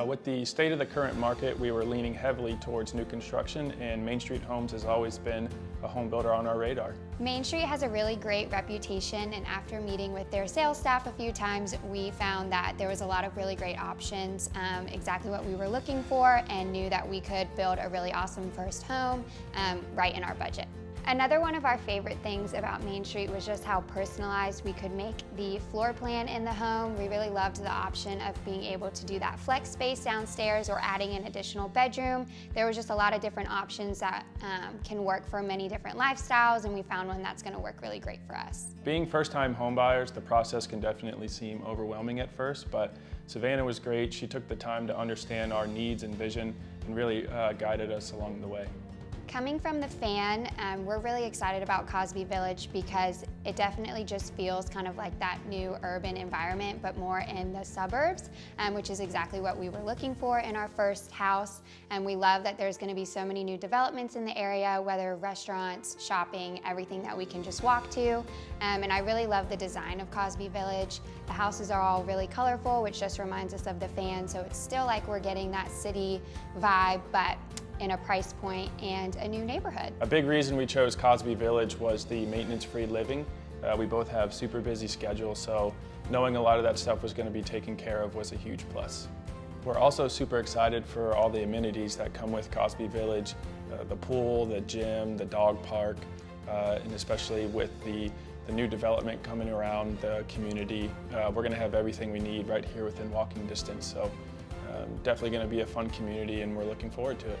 With the state of the current market, we were leaning heavily towards new construction, and Main Street Homes has always been a home builder on our radar. Main Street has a really great reputation, and after meeting with their sales staff a few times, we found that there was a lot of really great options, exactly what we were looking for, and knew that we could build a really awesome first home right in our budget. Another one of our favorite things about Main Street was just how personalized we could make the floor plan in the home. We really loved the option of being able to do that flex space downstairs or adding an additional bedroom. There was just a lot of different options that can work for many different lifestyles, and we found one that's going to work really great for us. Being first-time home buyers, the process can definitely seem overwhelming at first, but Savannah was great. She took the time to understand our needs and vision and really guided us along the way. Coming from the fan, we're really excited about Cosby Village because it definitely just feels kind of like that new urban environment, but more in the suburbs, which is exactly what we were looking for in our first house. And we love that there's going to be so many new developments in the area, whether restaurants, shopping, everything that we can just walk to. And I really love the design of Cosby Village. The houses are all really colorful, which just reminds us of the fan, so it's still like we're getting that city vibe, but in a price point and a new neighborhood. A big reason we chose Cosby Village was the maintenance-free living. We both have super busy schedules, so knowing a lot of that stuff was going to be taken care of was a huge plus. We're also super excited for all the amenities that come with Cosby Village, the pool, the gym, the dog park, and especially with the new development coming around the community. We're going to have everything we need right here within walking distance, so definitely going to be a fun community, and we're looking forward to it.